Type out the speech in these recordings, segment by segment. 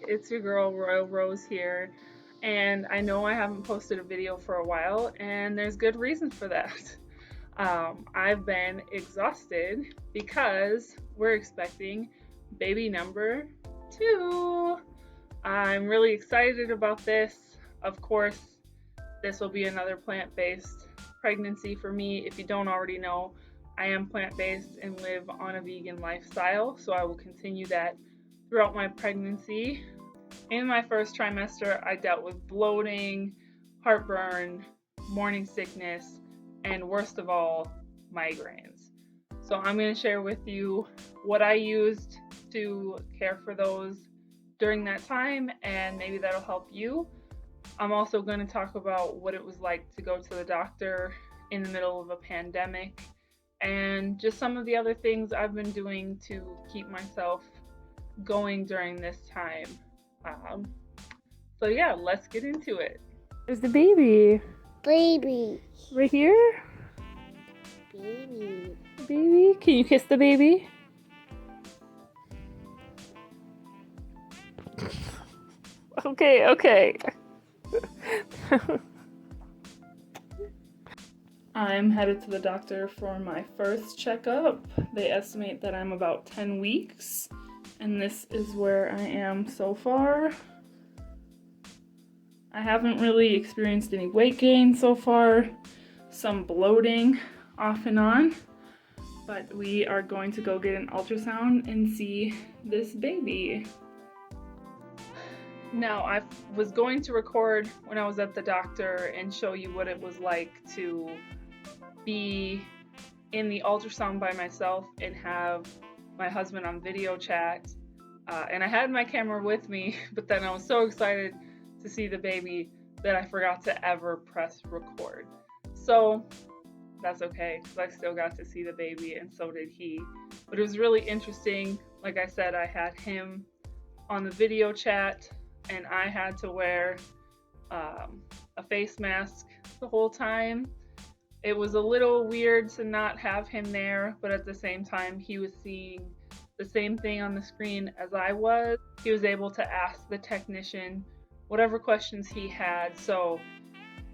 it's your girl Royal Rose here, and I know I haven't posted a video for a while, and there's good reason for that. I've been exhausted because we're expecting baby number 2. I'm really excited about this. Of course, this will be another plant-based pregnancy for me. If you don't already know, I am plant-based and live on a vegan lifestyle, so I will continue that throughout my pregnancy. In my first trimester, I dealt with bloating, heartburn, morning sickness, and worst of all, migraines. So I'm going to share with you what I used to care for those during that time, and maybe that'll help you. I'm also going to talk about what it was like to go to the doctor in the middle of a pandemic, and just some of the other things I've been doing to keep myself going during this time. So yeah, let's get into it. There's the baby. Baby. Right here? Baby. Baby? Can you kiss the baby? Okay. I'm headed to the doctor for my first checkup. They estimate that I'm about 10 weeks, and this is where I am so far. I haven't really experienced any weight gain so far, some bloating off and on, but we are going to go get an ultrasound and see this baby. Now, I was going to record when I was at the doctor and show you what it was like to be in the ultrasound by myself and have my husband on video chat. And I had my camera with me, but then I was so excited to see the baby that I forgot to ever press record. So that's okay, because I still got to see the baby, and so did he. But it was really interesting. Like I said, I had him on the video chat, and I had to wear a face mask the whole time. It was a little weird to not have him there, but at the same time, he was seeing the same thing on the screen as I was. He was able to ask the technician whatever questions he had, so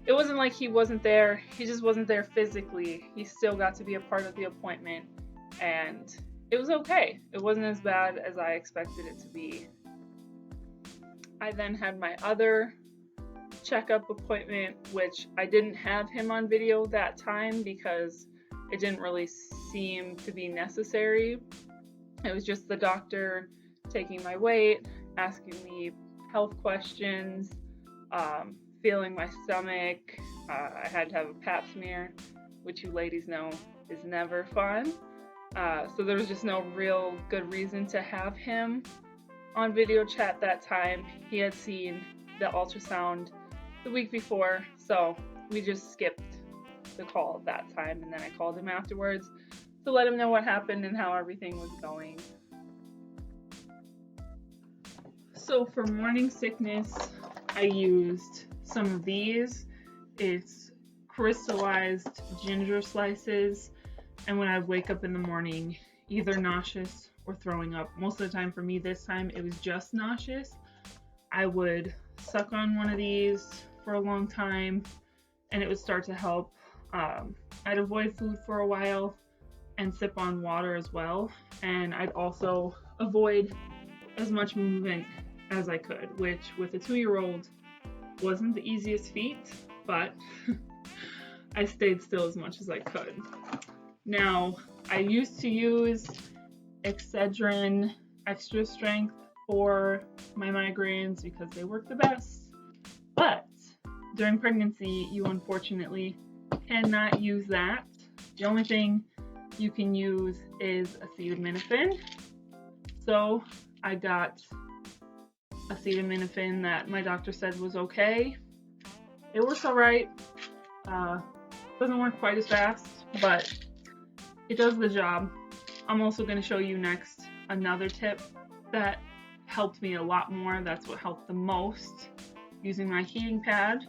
it wasn't like he wasn't there. He just wasn't there physically. He still got to be a part of the appointment, and it was okay. It wasn't as bad as I expected it to be. I then had my other checkup appointment, which I didn't have him on video that time because it didn't really seem to be necessary. It was just the doctor taking my weight, asking me health questions, feeling my stomach. I had to have a pap smear, which you ladies know is never fun. So there was just no real good reason to have him on video chat that time. He had seen the ultrasound the week before, so we just skipped the call that time, and then I called him afterwards to let him know what happened and how everything was going. So for morning sickness, I used some of these. It's crystallized ginger slices, and when I wake up in the morning, either nauseous or throwing up. Most of the time for me this time, it was just nauseous. I would suck on one of these for a long time, and it would start to help. I'd avoid food for a while and sip on water as well, and I'd also avoid as much movement as I could, which with a 2-year-old wasn't the easiest feat, but I stayed still as much as I could. Now, I used to use Excedrin extra strength for my migraines because they work the best, but during pregnancy, you unfortunately cannot use that. The only thing you can use is acetaminophen. So I got acetaminophen that my doctor said was okay. It works alright. Doesn't work quite as fast, but it does the job. I'm also going to show you next another tip that helped me a lot more. That's what helped the most, using my heating pad.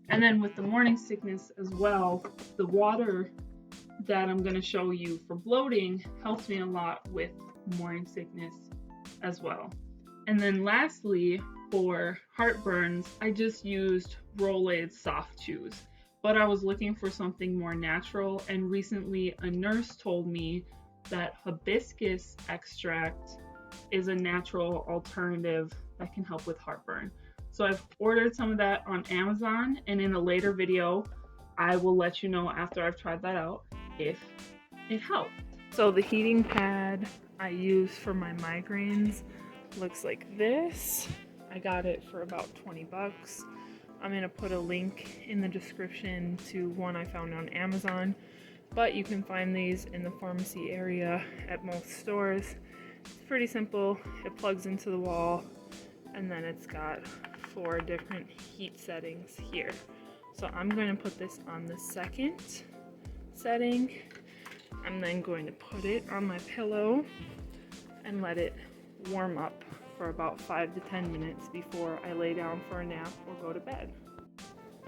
And then with the morning sickness as well, the water that I'm going to show you for bloating helps me a lot with morning sickness as well. And then lastly, for heartburns, I just used Rolaids soft chews. But I was looking for something more natural, and recently a nurse told me that hibiscus extract is a natural alternative that can help with heartburn. So I've ordered some of that on Amazon, and in a later video, I will let you know after I've tried that out if it helped. So the heating pad I use for my migraines looks like this. I got it for about 20 bucks. I'm gonna put a link in the description to one I found on Amazon, but you can find these in the pharmacy area at most stores. It's pretty simple. It plugs into the wall, and then it's got 4 different heat settings here. So I'm going to put this on the second setting. I'm then going to put it on my pillow and let it warm up for about 5 to 10 minutes before I lay down for a nap or go to bed.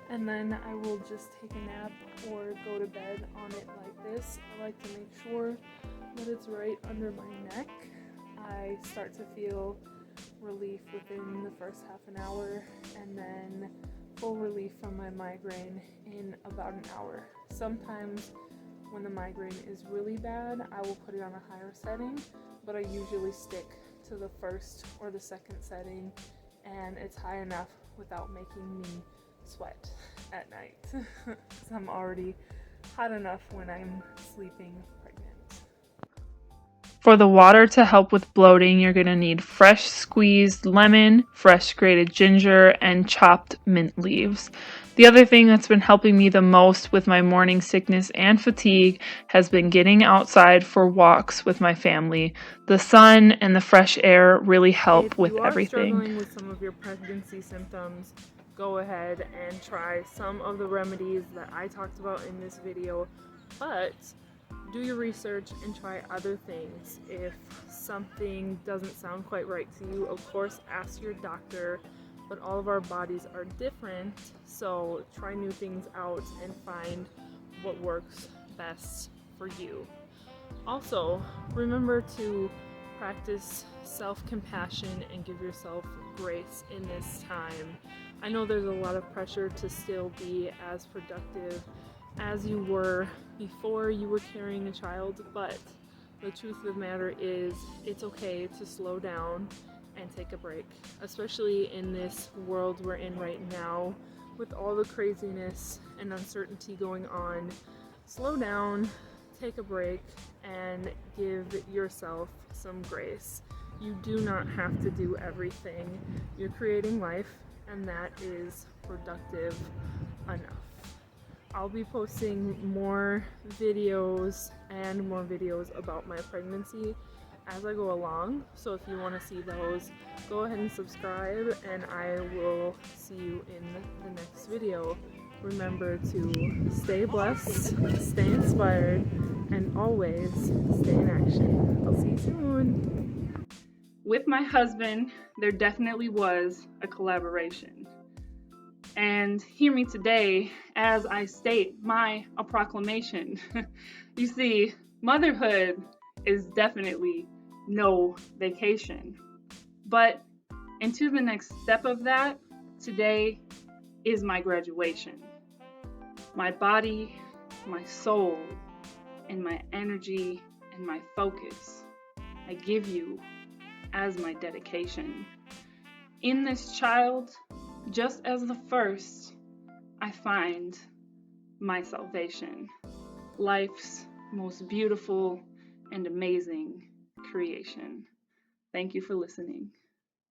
And then I will just take a nap or go to bed on it like this. I like to make sure that it's right under my neck. I start to feel relief within the first half an hour, and then full relief from my migraine in about an hour. Sometimes when the migraine is really bad, I will put it on a higher setting, but I usually stick to the first or the second setting, and it's high enough without making me sweat at night. Because I'm already hot enough when I'm sleeping pregnant. For the water to help with bloating, you're going to need fresh squeezed lemon, fresh grated ginger, and chopped mint leaves. The other thing that's been helping me the most with my morning sickness and fatigue has been getting outside for walks with my family. The sun and the fresh air really help with everything. If you are struggling with some of your pregnancy symptoms, go ahead and try some of the remedies that I talked about in this video, but do your research and try other things. If something doesn't sound quite right to you, of course ask your doctor, but all of our bodies are different, so try new things out and find what works best for you. Also, remember to practice self-compassion and give yourself grace in this time. I know there's a lot of pressure to still be as productive as you were before you were carrying a child, but the truth of the matter is it's okay to slow down and take a break, especially in this world we're in right now with all the craziness and uncertainty going on. Slow down, take a break, and give yourself some grace. You do not have to do everything. You're creating life, and that is productive enough. I'll be posting more videos and more videos about my pregnancy as I go along, so if you want to see those, go ahead and subscribe, and I will see you in the next video. Remember to stay blessed, stay inspired, and always stay in action. I'll see you soon. With my husband, there definitely was a collaboration. And hear me today as I state my proclamation. You see, motherhood is definitely no vacation. But into the next step of that, today is my graduation. My body, my soul, and my energy and my focus, I give you as my dedication. In this child, just as the first, I find my salvation, life's most beautiful and amazing creation. Thank you for listening.